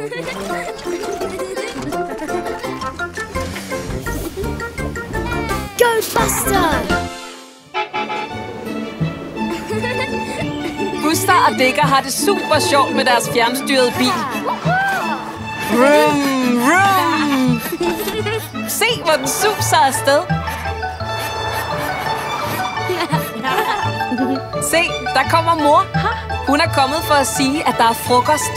Go Buster! Buster og Digger har det super sjovt med deres fjernstyrede bil. Vroom, vroom. Se, hvor den suser afsted. Se, der kommer mor. Hun er kommet for at sige, at der er frokost.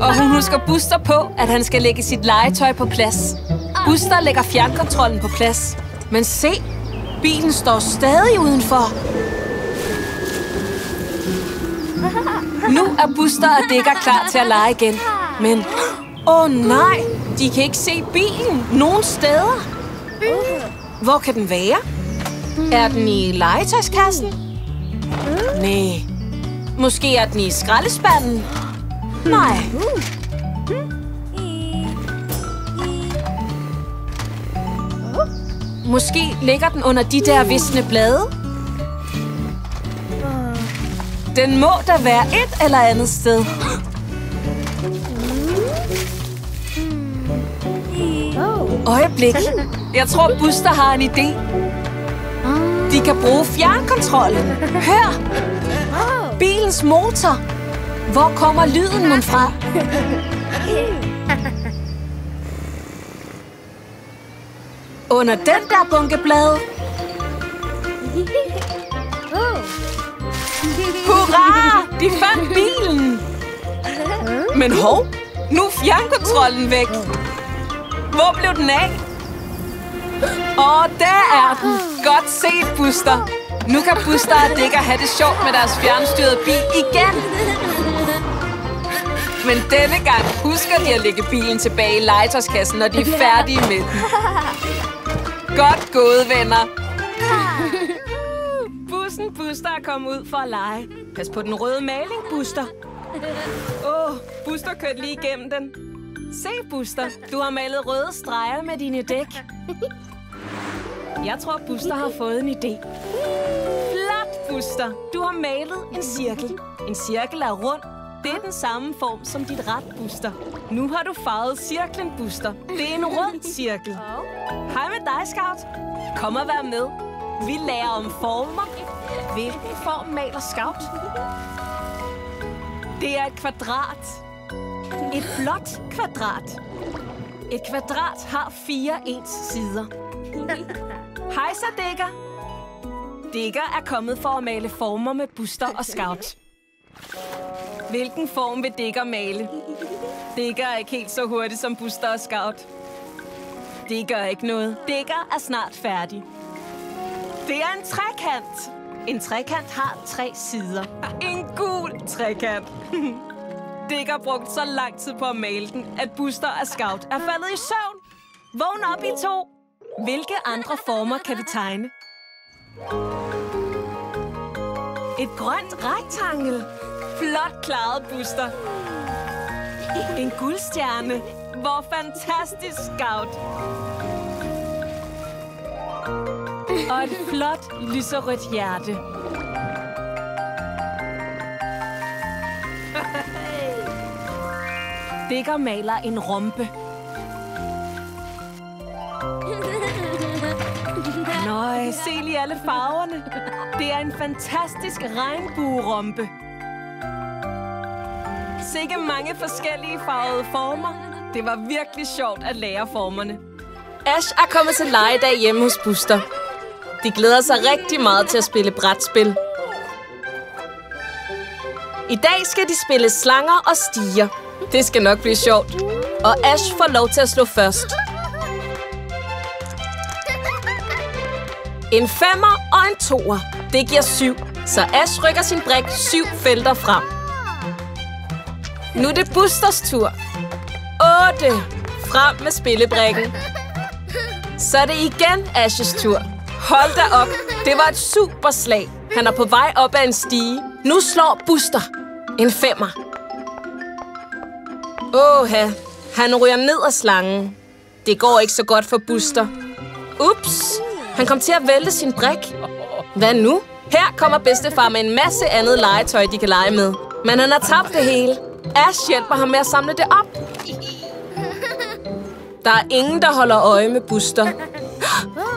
Og hun husker Buster på, at han skal lægge sit legetøj på plads. Buster lægger fjernkontrollen på plads. Men se, bilen står stadig udenfor. Nu er Buster og Digger klar til at lege igen. Men, nej, de kan ikke se bilen nogen steder. Hvor kan den være? Er den i legetøjskassen? Nej. Måske er den i skraldespanden? Nej. Måske ligger den under de der visne blade? Den må da være et eller andet sted. Øjeblik. Jeg tror, Buster har en idé. De kan bruge fjernkontrollen. Hør! Bilens motor. Hvor kommer lyden mon fra? Under den der bunke blade. Hurra! De fandt bilen! Men hov, nu er fjernkontrollen væk. Hvor blev den af? Der er den. Godt set, Buster. Nu kan Buster og Digger have det sjovt med deres fjernstyrede bil igen. Men denne gang husker de at lægge bilen tilbage i legetøjskassen, når de er færdige med den. Godt gået, venner. Bussen Buster er kommet ud for at lege. Pas på den røde maling, Buster. Buster kørte lige igennem den. Se, Buster, du har malet røde streger med dine dæk. Jeg tror, Buster har fået en idé. Flot, Buster. Du har malet en cirkel. En cirkel er rund. Det er den samme form som dit rat, Buster. Nu har du farvet cirklen, Buster. Det er en rund cirkel. Hej med dig, Scout. Kom og vær med. Vi lærer om former. Hvilken form maler Scout? Det er et kvadrat. Et blåt kvadrat. Et kvadrat har 4 ens sider. Hej så, Digger. Digger er kommet for at male former med Buster og Scout. Hvilken form vil Digger male? Digger er ikke helt så hurtig som Buster og Scout. Det gør ikke noget. Digger er snart færdig. Det er en trekant. En trekant har 3 sider. En gul trekant. Digger brugte så lang tid på at male den, at Buster og Scout er faldet i søvn. Vågn op, I to. Hvilke andre former kan vi tegne? Et grønt rektangel. Flot klaret, Buster. En guldstjerne. Hvor fantastisk, Scout. Og et flot lyserødt hjerte. Digger maler en rombe. Nøj, se lige alle farverne. Det er en fantastisk regnbuerombe. Sikke mange forskellige farvede former. Det var virkelig sjovt at lære formerne. Ash er kommet til legedag hjemme hos Buster. De glæder sig rigtig meget til at spille brætspil. I dag skal de spille slanger og stiger. Det skal nok blive sjovt. Og Ash får lov til at slå først. En 5'er og en 2'er. Det giver 7. Så Ash rykker sin brik 7 felter frem. Nu er det Busters tur. 8. Frem med spillebrikken. Så er det igen Ashes tur. Hold da op. Det var et super slag. Han er på vej op ad en stige. Nu slår Buster. En 5'er. Han ryger ned ad slangen. Det går ikke så godt for Buster. Ups. Han kom til at vælte sin brik. Hvad nu? Her kommer bedstefar med en masse andet legetøj, de kan lege med. Men han har tabt det hele. Ash hjælper ham med at samle det op. Der er ingen, der holder øje med Buster.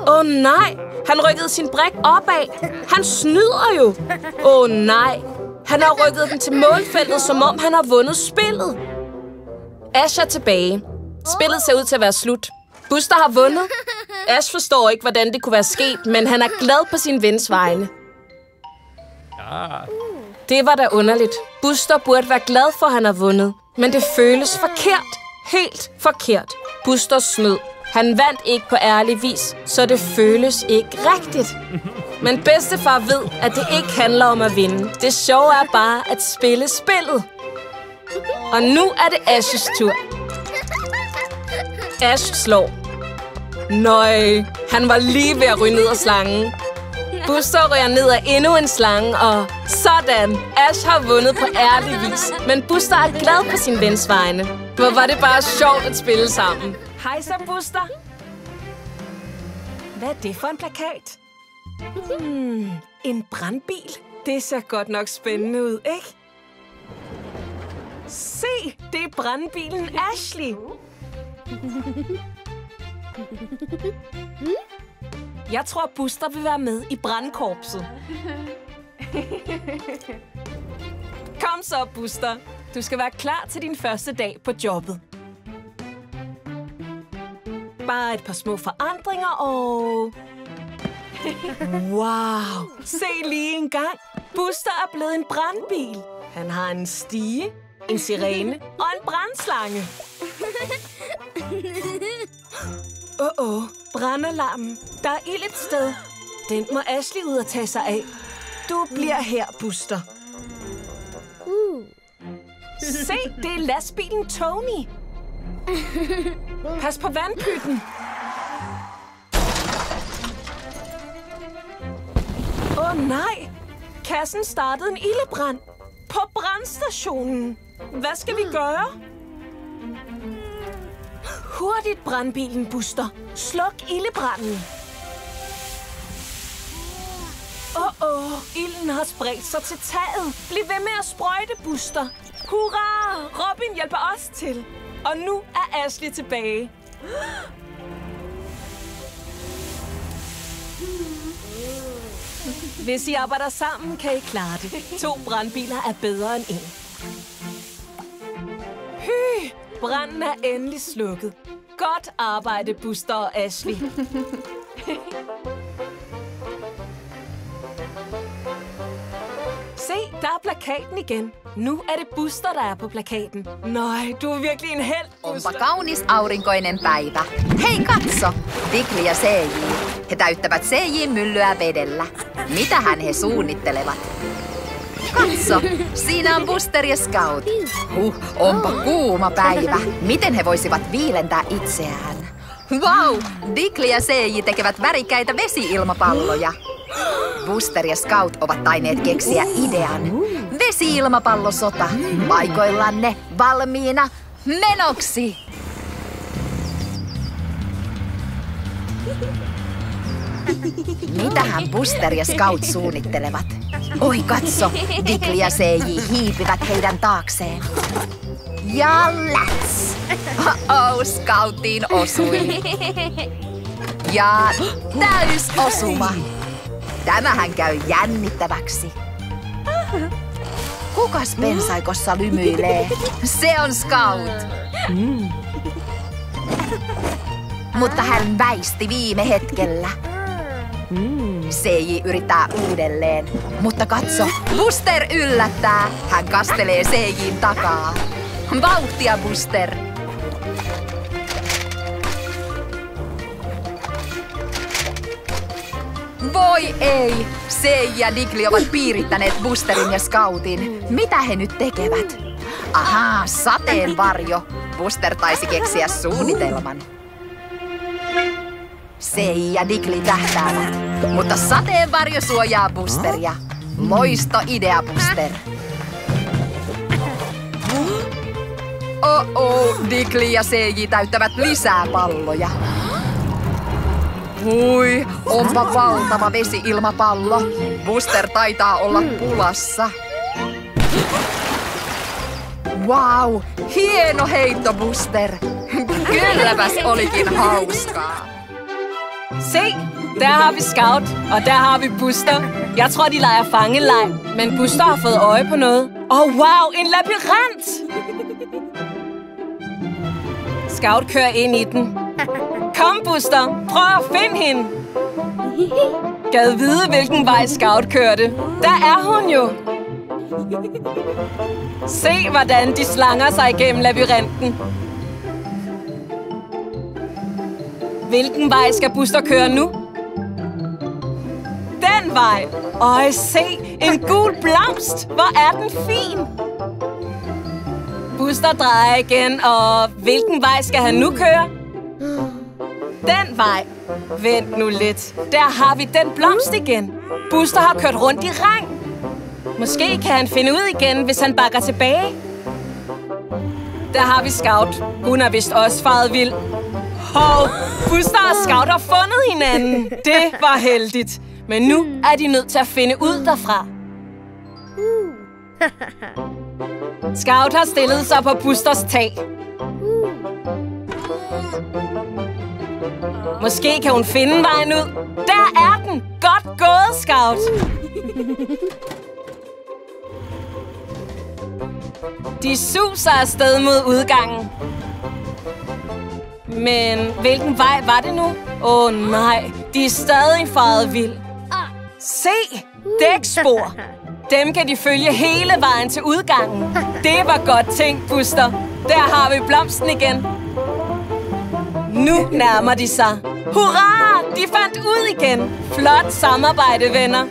Åh nej, han rykkede sin brik opad. Han snyder jo. Åh nej, han har rykket den til målfeltet, som om han har vundet spillet. Ash er tilbage. Spillet ser ud til at være slut. Buster har vundet. Ash forstår ikke, hvordan det kunne være sket, men han er glad på sin vens vegne. Det var da underligt. Buster burde være glad for, at han har vundet. Men det føles forkert. Helt forkert. Buster snød. Han vandt ikke på ærlig vis, så det føles ikke rigtigt. Men bedstefar ved, at det ikke handler om at vinde. Det sjove er bare at spille spillet. Og nu er det Ashes tur. Ash slår. Nøj, han var lige ved at ryge ned af slangen. Buster ryger ned af endnu en slange, og sådan. Ash har vundet på ærlig vis. Men Buster er glad på sin vens vegne. Hvor var det bare sjovt at spille sammen. Hej så, Buster. Hvad er det for en plakat? En brandbil. Det ser godt nok spændende ud, ikke? Se, det er brandbilen Ashley. Jeg tror, Buster vil være med i brandkorpset. Kom så, Buster. Du skal være klar til din første dag på jobbet. Bare et par små forandringer og... Wow! Se lige en gang. Buster er blevet en brandbil. Han har en stige, en sirene og en brandslange. Brandalarmen. Der er ild et sted. Den må Ashley ud og tage sig af. Du bliver her, Buster. Se, det er lastbilen Tony. Pas på vandpytten. Åh nej! Kassen startede en ildebrand på brandstationen. Hvad skal vi gøre? Hurtigt, brandbilen, Buster. Sluk ildebranden. Ilden har spredt sig til taget. Bliv ved med at sprøjte, Buster. Hurra! Robin hjælper os til. Og nu er Ashley tilbage. Hvis I arbejder sammen, kan I klare det. 2 brandbiler er bedre end 1. Branden er endelig slukket. Godt arbejde, Buster og Ashley. Se, der er plakaten igen. Nu er det Buster, der er på plakaten. Nej, du er virkelig en held, Buster. Onpa kaunis aurinkoinen päivä. Hei katso! Diggly ja CJ. He täyttävät CJ:n myllyä vedellä. Mitähän he suunnittelevat? Katso, siinä on Buster ja Scout. Onpa kuuma päivä. Miten he voisivat viilentää itseään? Wow! Diggly ja CJ tekevät värikäitä vesi-ilmapalloja. Buster ja Scout ovat tainneet keksiä idean. Vesi-ilmapallosota. Paikoillanne valmiina menoksi! Mitähän Buster ja Scout suunnittelevat? Oi katso, Diggly ja CJ hiipivät heidän taakseen. Ja läts! Scoutiin osui. Ja täys osuma. Tämähän käy jännittäväksi. Kukas pensaikossa lymyilee? Se on Scout. Mutta hän väisti viime hetkellä. CJ yrittää uudelleen. Mutta katso, Buster yllättää. Hän kastelee CJ:n takaa. Vauhtia, Buster! Voi ei! CJ ja Diggly ovat piirittäneet Busterin ja Scoutin. Mitä he nyt tekevät? Ahaa, sateenvarjo. Buster taisi keksiä suunnitelman. CJ ja Diggly tähtäävät, mutta sateenvarjo suojaa Busteria. Loisto idea, Buster. Diggly ja CJ täyttävät lisää palloja. Hui, onpa valtava vesi-ilmapallo. Buster taitaa olla pulassa. Wow, hieno heitto, Buster. Kylläpäs olikin hauskaa. Se, der har vi Scout, og der har vi Buster. Jeg tror, de leger fangeleg, men Buster har fået øje på noget. Wow, en labyrint! Scout kører ind i den. Kom, Buster, prøv at finde hende. Gad vide, hvilken vej Scout kørte. Der er hun jo. Se, hvordan de slanger sig igennem labyrinten. Hvilken vej skal Buster køre nu? Den vej. Øj, se, en gul blomst. Hvor er den fin. Buster drejer igen, og hvilken vej skal han nu køre? Den vej. Vent nu lidt. Der har vi den blomst igen. Buster har kørt rundt i ring. Måske kan han finde ud igen, hvis han bakker tilbage. Der har vi Scout. Hun er vist også faret vild. Hov, Buster og Scout har fundet hinanden. Det var heldigt. Men nu er de nødt til at finde ud derfra. Scout har stillet sig på Busters tag. Måske kan hun finde vejen ud. Der er den! Godt gået, Scout! De suser afsted mod udgangen. Men hvilken vej var det nu? Nej, de er stadig faret vild. Se! Dækspor! Dem kan de følge hele vejen til udgangen. Det var godt tænkt, Buster. Der har vi blomsten igen. Nu nærmer de sig. Hurra! De fandt ud igen. Flot samarbejde, venner.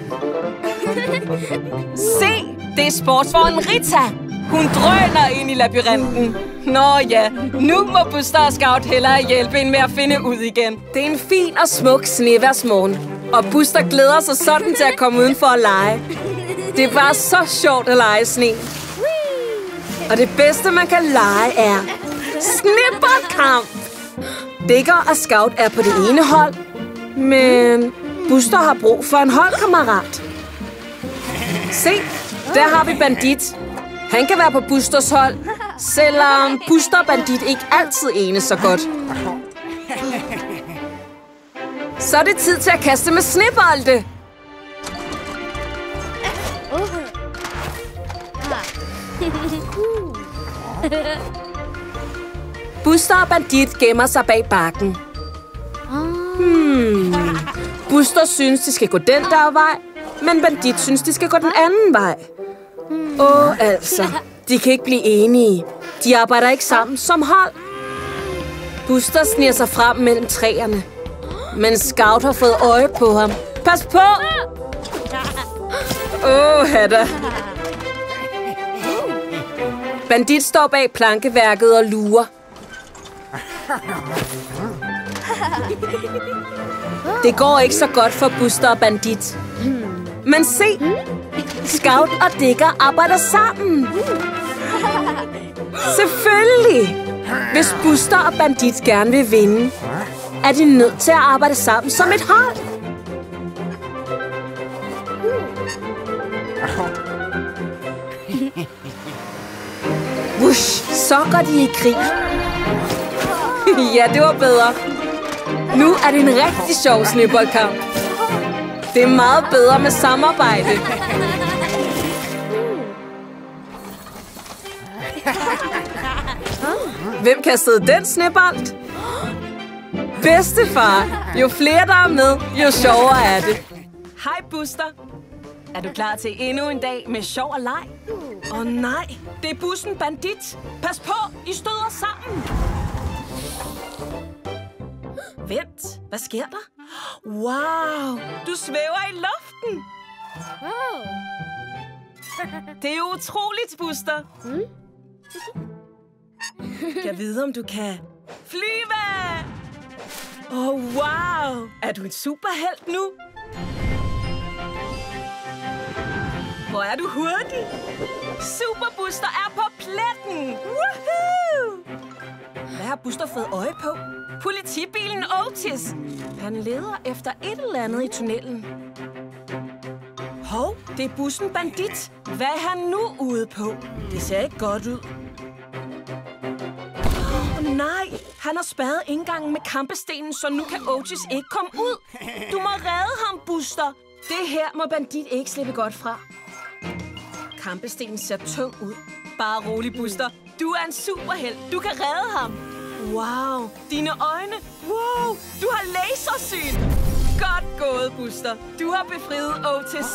Se! Det er sportsvognen Rita. Hun drøner ind i labyrinten. Nå ja, nu må Buster og Scout hellere hjælpe hende med at finde ud igen. Det er en fin og smuk sneværsmorgen, og Buster glæder sig sådan til at komme udenfor og lege. Det er bare så sjovt at lege i sne. Og det bedste, man kan lege, er sneboldkamp. Digger og Scout er på det ene hold, men Buster har brug for en holdkammerat. Se, der har vi Bandit. Han kan være på Busters hold, selvom Buster og Bandit ikke altid enes så godt. Så er det tid til at kaste med snebolde. Buster og Bandit gemmer sig bag bakken. Buster synes, de skal gå den der vej, men Bandit synes, de skal gå den anden vej. Altså, de kan ikke blive enige. De arbejder ikke sammen som hold. Buster sniger sig frem mellem træerne, men Scout har fået øje på ham. Pas på! Hadda. Bandit står bag plankeværket og lurer. Det går ikke så godt for Buster og Bandit. Men se! Scout og Digger arbejder sammen. Selvfølgelig! Hvis Buster og Bandit gerne vil vinde, er de nødt til at arbejde sammen som et hold. Wush, så går de i krig. Ja, det var bedre. Nu er det en rigtig sjov sneboldkamp. Det er meget bedre med samarbejde. Hvem kastede den snebold? Bedstefar. Jo flere der er med, jo sjovere er det. Hej, Buster. Er du klar til endnu en dag med sjov og leg? Nej, det er bussen Bandit. Pas på, I støder sammen. Vent, hvad sker der? Wow, du svæver i luften. Det er utroligt, Buster. Jeg ved, om du kan flyve. Wow, er du en superhelt nu? Hvor er du hurtig? Superbuster er på pletten. Woohoo! Hvad har Buster fået øje på? Politibilen Otis. Han leder efter et eller andet i tunnelen. Hov, det er bussen Bandit. Hvad er han nu ude på? Det ser ikke godt ud. nej! Han har spærret indgangen med kampestenen, så nu kan Otis ikke komme ud. Du må redde ham, Buster. Det her må Bandit ikke slippe godt fra. Kampestenen ser tung ud. Bare rolig, Buster. Du er en superhelt. Du kan redde ham. Wow, dine øjne. Wow, du har lasersyn. Godt gået, Buster. Du har befriet Otis.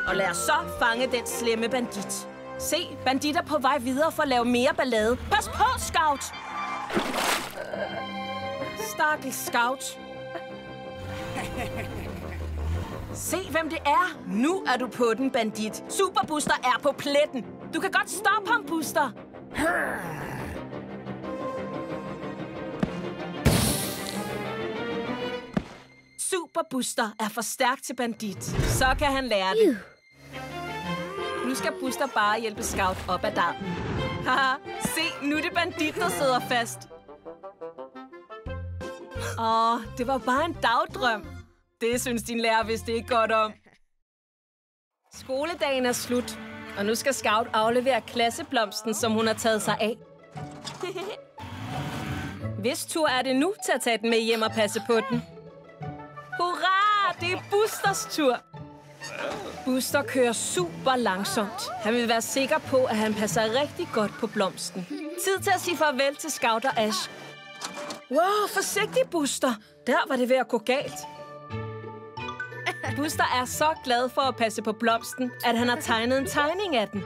Og lad os så fange den slemme bandit. Se, bandit er på vej videre for at lave mere ballade. Pas på, Scout! Stakkels Scout. Se, hvem det er. Nu er du på den, bandit. Super Buster er på pletten. Du kan godt stoppe ham, Buster. Super Buster er for stærk til bandit. Så kan han lære det. Nu skal Buster bare hjælpe Scout op ad dammen. Haha, se, nu er det bandit, der sidder fast. Det var bare en dagdrøm. Det synes din lærer vist ikke godt om. Skoledagen er slut, og nu skal Scout aflevere klasseblomsten, som hun har taget sig af. Hvis tur er det nu til at tage den med hjem og passe på den. Hurra! Det er Busters tur. Buster kører super langsomt. Han vil være sikker på, at han passer rigtig godt på blomsten. Tid til at sige farvel til Scout og Ash. Wow, forsigtig, Buster. Der var det ved at gå galt. Buster er så glad for at passe på blomsten, at han har tegnet en tegning af den.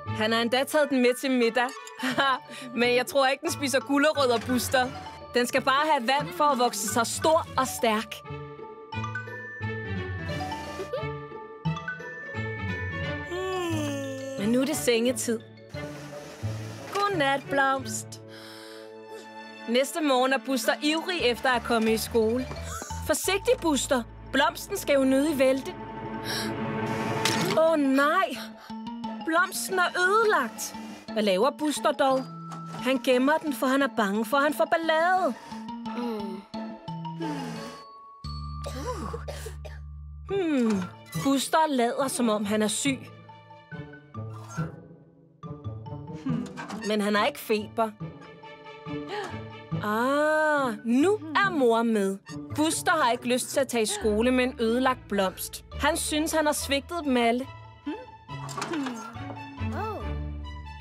Han har endda taget den med til middag. Men jeg tror ikke, den spiser gulerødder, Buster. Den skal bare have vand for at vokse sig stor og stærk. Men nu er det sengetid. Godnat, blomst. Næste morgen er Buster ivrig efter at komme i skole. Forsigtig, Buster. Blomsten skal jo nødig vælte. Nej. Blomsten er ødelagt. Hvad laver Buster dog? Han gemmer den, for han er bange for, at han får ballade. Buster lader, som om han er syg. Men han har ikke feber. Nu er mor med. Buster har ikke lyst til at tage i skole med en ødelagt blomst. Han synes, han har svigtet dem alle.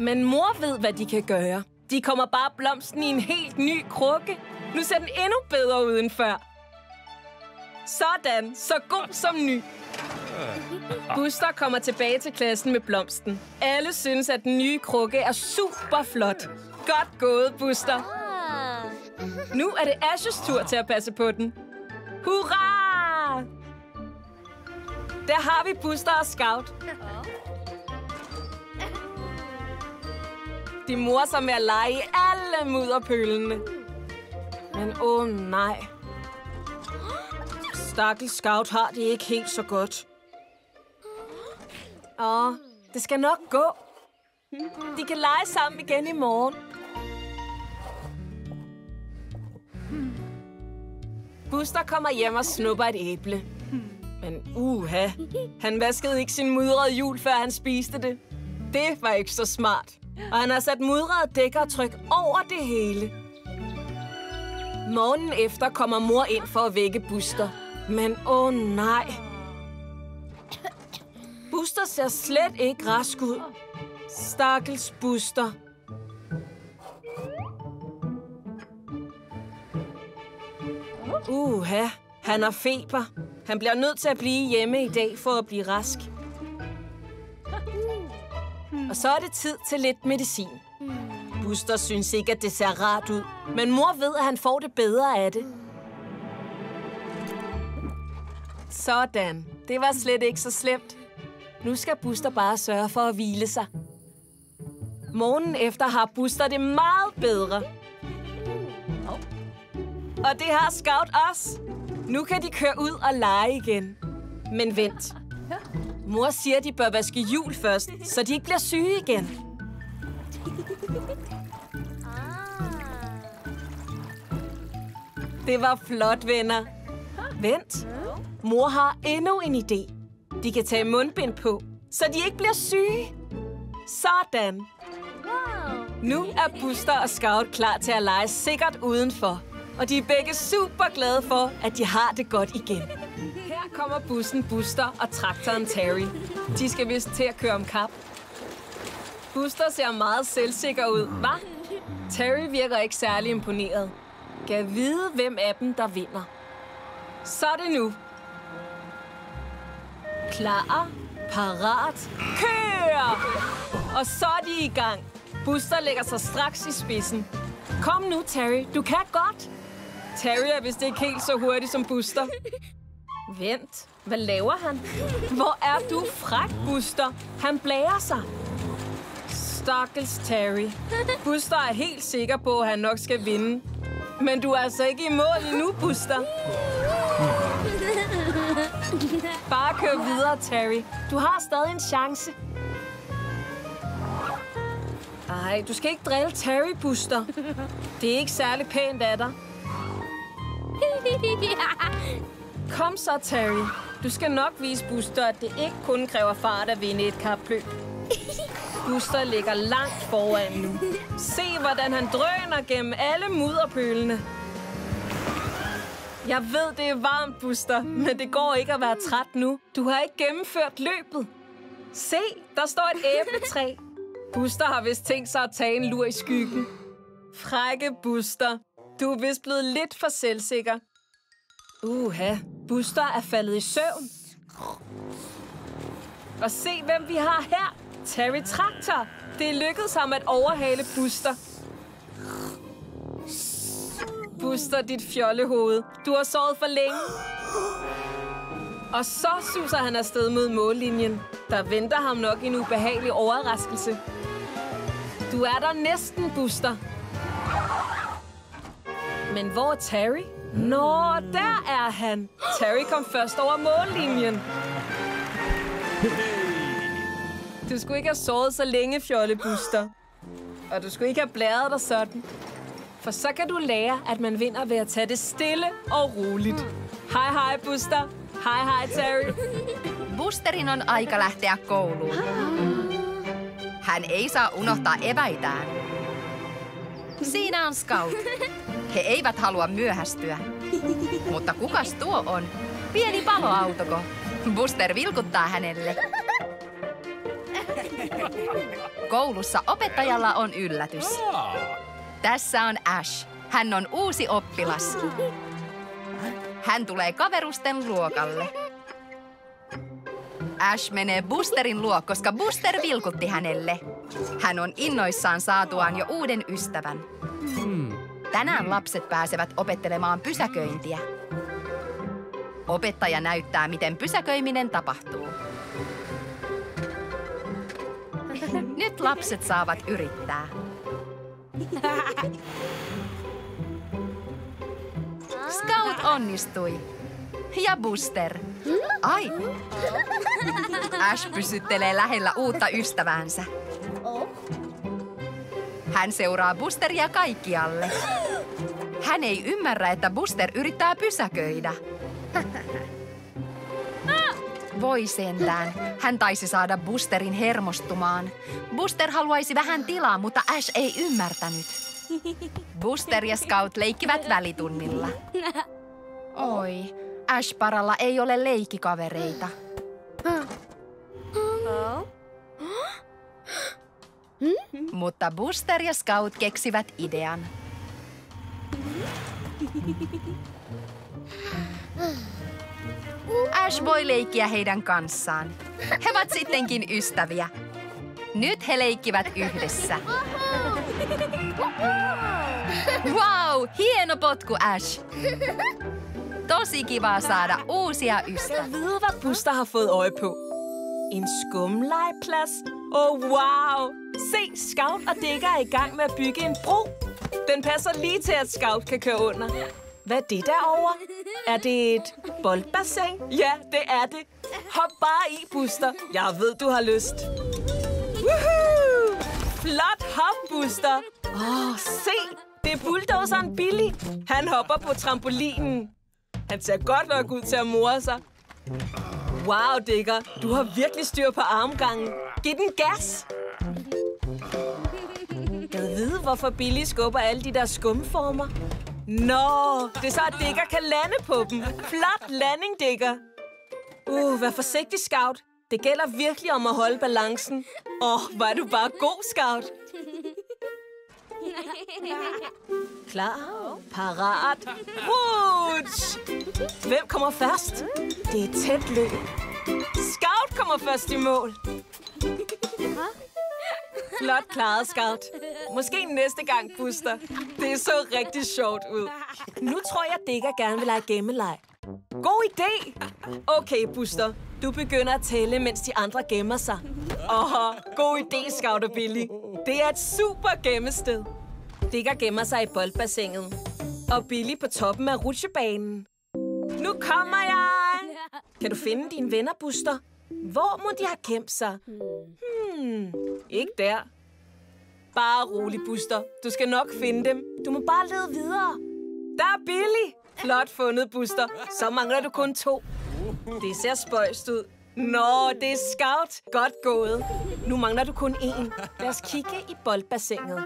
Men mor ved, hvad de kan gøre. De kommer bare blomsten i en helt ny krukke. Nu ser den endnu bedre ud end før. Sådan, så god som ny. Buster kommer tilbage til klassen med blomsten. Alle synes, at den nye krukke er super flot. Godt gået, Buster. Nu er det Ashes tur til at passe på den. Hurra! Der har vi Buster og Scout. De morer sig med at lege i alle mudderpølene. Men nej. Stakkels Scout har det ikke helt så godt. Det skal nok gå. De kan lege sammen igen i morgen. Buster kommer hjem og snupper et æble. Men han vaskede ikke sin mudrede hjul, før han spiste det. Det var ikke så smart. Og han har sat mudrede dækkertryk over det hele. Morgenen efter kommer mor ind for at vække Buster. Men nej. Buster ser slet ikke rask ud. Stakkels Buster. Han har feber. Han bliver nødt til at blive hjemme i dag for at blive rask. Og så er det tid til lidt medicin. Buster synes ikke, at det ser rart ud. Men mor ved, at han får det bedre af det. Sådan. Det var slet ikke så slemt. Nu skal Buster bare sørge for at hvile sig. Morgenen efter har Buster det meget bedre. Og det har Scout også. Nu kan de køre ud og lege igen. Men vent. Mor siger, at de bør vaske hjul først, så de ikke bliver syge igen. Det var flot, venner. Vent. Mor har endnu en idé. De kan tage mundbind på, så de ikke bliver syge. Sådan. Wow. Nu er Buster og Scout klar til at lege sikkert udenfor. Og de er begge super glade for, at de har det godt igen. Her kommer bussen Buster og traktoren Terry. De skal vist til at køre om kap. Buster ser meget selvsikker ud, hva'? Terry virker ikke særlig imponeret. Kan vide, hvem af dem, der vinder. Så er det nu. Klar, parat, kør! Og så er de i gang. Buster lægger sig straks i spidsen. Kom nu, Terry. Du kan godt. Terry er vist ikke helt så hurtig som Buster. Vent. Hvad laver han? Hvor er du fræk, Buster? Han blærer sig. Stakkels Terry. Buster er helt sikker på, at han nok skal vinde. Men du er altså ikke i mål endnu, Buster. Bare kør videre, Terry. Du har stadig en chance. Ej, du skal ikke drille Terry, Buster. Det er ikke særlig pænt af dig. Kom så, Terry. Du skal nok vise Buster, at det ikke kun kræver fart at vinde et kapløb. Buster ligger langt foran nu. Se, hvordan han drøner gennem alle mudderpølene. Jeg ved, det er varmt, Buster, men det går ikke at være træt nu. Du har ikke gennemført løbet. Se, der står et æbletræ. Buster har vist tænkt sig at tage en lur i skyggen. Frække Buster. Du er vist blevet lidt for selvsikker. Buster er faldet i søvn. Og se, hvem vi har her. Terry Traktor. Det lykkedes ham at overhale Buster. Buster, dit fjollehoved. Du har sovet for længe. Og så suser han afsted mod mållinjen. Der venter ham nok en ubehagelig overraskelse. Du er der næsten, Buster. Men hvor er Terry? Nå, der er han. Terry kom først over mållinjen. Du skulle ikke have sovet så længe, fjolle Buster. Og du skulle ikke have blæret dig sådan. For så kan du lære, at man vinder ved at tage det stille og roligt. Hej, hej, Buster. Hej, hej, Terry. Busterin on aika lähteä kouluun. Hän ei saa unohtaa eväitään. Siinä on Scout. He eivät halua myöhästyä. Mutta kukas tuo on? Pieni paloautoko. Buster vilkuttaa hänelle. Koulussa opettajalla on yllätys. Tässä on Ash. Hän on uusi oppilas. Hän tulee kaverusten luokalle. Ash menee Busterin luo, koska Buster vilkutti hänelle. Hän on innoissaan saatuaan jo uuden ystävän. Tänään lapset pääsevät opettelemaan pysäköintiä. Opettaja näyttää, miten pysäköiminen tapahtuu. Nyt lapset saavat yrittää. Scout onnistui. Ja Buster. Ai! Ash pysyttelee lähellä uutta ystäväänsä. Hän seuraa Busteria kaikkialle. Hän ei ymmärrä, että Buster yrittää pysäköidä. Voi sentään. Hän taisi saada Busterin hermostumaan. Buster haluaisi vähän tilaa, mutta Ash ei ymmärtänyt. Buster ja Scout leikkivät välitunnilla. Oi, Ash-paralla ei ole leikkikavereita. Mutta Buster ja Scout keksivät idean. Ash voi leikkiä heidän kanssaan. He ovat sittenkin ystäviä. Nyt he leikkivät yhdessä. Wow, hieno potku, Ash. Tosi kiva saada uusia ystäviä. Jeg ved, hvad Buster har fået øje på. En skumlegeplads. Wow! Se, Scout og Digger er i gang med at bygge en bro. Den passer lige til, at Scout kan køre under. Hvad er det derovre? Er det et boldbassin? Ja, det er det. Hop bare i, Buster. Jeg ved, du har lyst. Woohoo! Flot hop, Buster. Se! Det er bulldozeren Billy. Han hopper på trampolinen. Han ser godt nok ud til at more sig. Wow, Digger. Du har virkelig styr på armgangen. Giv den gas. Jeg hvorfor Billy skubber alle de der skumformer. Nå, det er så, at Digger kan lande på dem. Flot landing, Digger. Vær forsigtig, Scout. Det gælder virkelig om at holde balancen. Hvor er du bare god, Scout. Klar, parat, ruts! Hvem kommer først? Det er tæt løb. Scout kommer først i mål. Flot klaret, Scout. Måske næste gang, Buster. Det så rigtig sjovt ud. Nu tror jeg, Digger gerne vil lege gemmeleg. God idé! Okay, Buster. Du begynder at tælle, mens de andre gemmer sig. God idé, Scout og Billy. Det er et super gemmested. Digger gemmer sig i boldbassinet. Og Billy på toppen af rutsjebanen. Nu kommer jeg! Kan du finde dine venner, Buster? Hvor må de have gemt sig? Ikke der. Bare rolig, Buster. Du skal nok finde dem. Du må bare lede videre. Der er Billy! Flot fundet, Buster. Så mangler du kun 2. Det ser spøjst ud. Nå, det er Scout. Godt gået. Nu mangler du kun 1. Lad os kigge i boldbassinet.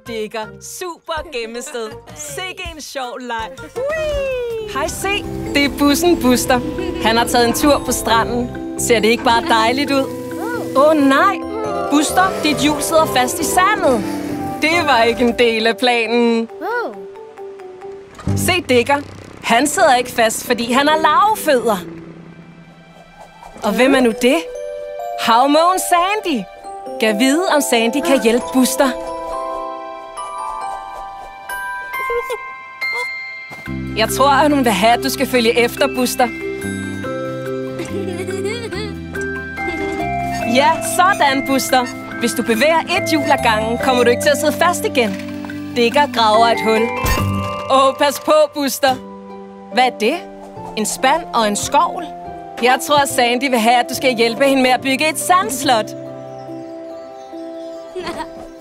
Digger. Super gemmested. Sikke en sjov leg. Hej, se. Det er bussen Buster. Han har taget en tur på stranden. Ser det ikke bare dejligt ud? Nej. Buster, dit hjul sidder fast i sandet. Det var ikke en del af planen. Se, Digger. Han sidder ikke fast, fordi han har lavfødder. Og hvem er nu det? Havmågen Sandy. Kan vide, om Sandy kan hjælpe Buster. Jeg tror, at hun vil have, at du skal følge efter, Buster. Ja, sådan, Buster. Hvis du bevæger et hjul ad gangen, kommer du ikke til at sidde fast igen. Digger graver et hul. Pas på, Buster. Hvad er det? En spand og en skovl? Jeg tror, at Sandy vil have, at du skal hjælpe hende med at bygge et sandslot.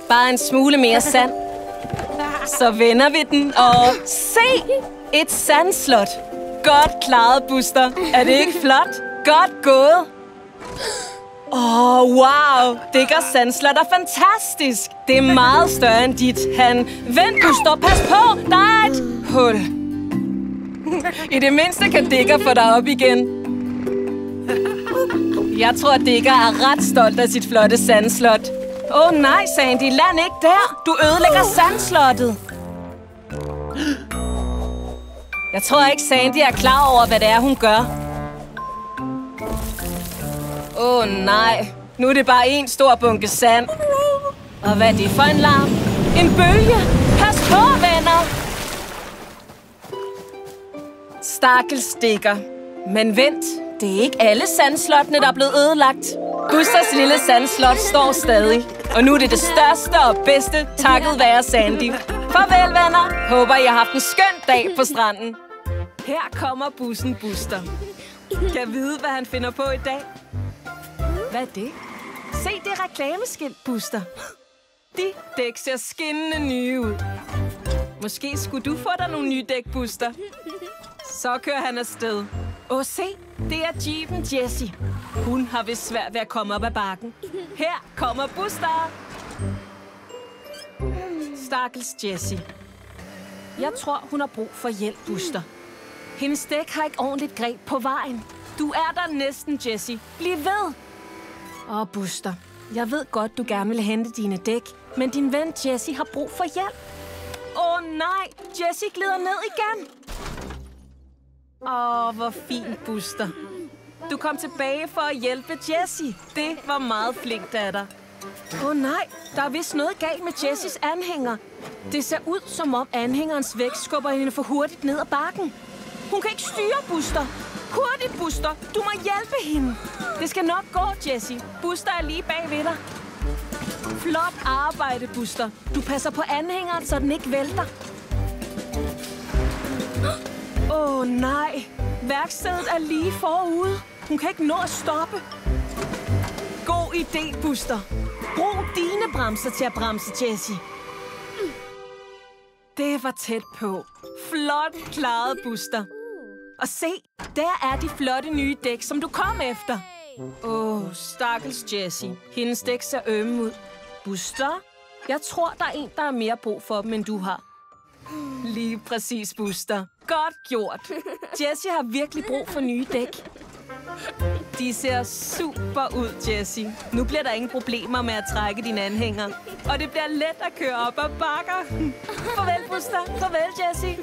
Bare en smule mere sand. Så vender vi den, og se! Et sandslot. Godt klaret, Buster. Er det ikke flot? Godt gået. Wow! Diggers sandslot er fantastisk. Det er meget større end dit. Vent, Buster. Pas på! Der er et hul. I det mindste kan Digger få dig op igen. Jeg tror, at Digger er ret stolt af sit flotte sandslot. Nej, Sandy. Land ikke der. Du ødelægger sandslottet. Jeg tror ikke, Sandy er klar over, hvad det er, hun gør. Nej. Nu er det bare en stor bunke sand. Og hvad er det for en larm? En bølge! Pas på, venner! Stakkels Digger. Men vent, det er ikke alle sandslottene, der er blevet ødelagt. Busters lille sandslot står stadig. Og nu er det det største og bedste, takket være Sandy. Farvel, venner. Håber, I har haft en skøn dag på stranden. Her kommer bussen Buster. Kan vide, hvad han finder på i dag? Hvad er det? Se det reklameskilt, Buster. De dæk ser skinnende nye ud. Måske skulle du få dig nogle nye dæk, Buster. Så kører han afsted. Se, det er Jeepen Jessie. Hun har vist svært ved at komme op ad bakken. Her kommer Buster. Stakkels Jessie. Jeg tror, hun har brug for hjælp, Buster. Hendes dæk har ikke ordentligt greb på vejen. Du er der næsten, Jessie. Bliv ved. Buster. Jeg ved godt, du gerne vil hente dine dæk, men din ven Jessie har brug for hjælp. Nej, Jessie glider ned igen. Hvor fint, Buster. Du kom tilbage for at hjælpe Jessie. Det var meget flinkt af dig. Nej, der er vist noget galt med Jessies anhænger. Det ser ud, som om anhængerens vægt skubber hende for hurtigt ned ad bakken. Hun kan ikke styre, Buster. Hurtigt, Buster. Du må hjælpe hende. Det skal nok gå, Jessie. Buster er lige bag ved dig. Flot arbejde, Buster. Du passer på anhængeren, så den ikke vælter. Nej. Værkstedet er lige forude. Hun kan ikke nå at stoppe. God idé, Buster. Brug dine bremser til at bremse, Jessie. Det var tæt på. Flot klaret, Buster. Og se, der er de flotte nye dæk, som du kom efter. Stakkels Jessie. Hendes dæk ser ømme ud. Buster, Jeg tror, der er en, der har mere brug for dem, end du har. Lige præcis, Buster. Godt gjort. Jessie har virkelig brug for nye dæk. De ser super ud, Jessie. Nu bliver der ingen problemer med at trække dine anhænger. Og det bliver let at køre op ad bakker. Farvel, Buster. Farvel, Jessie.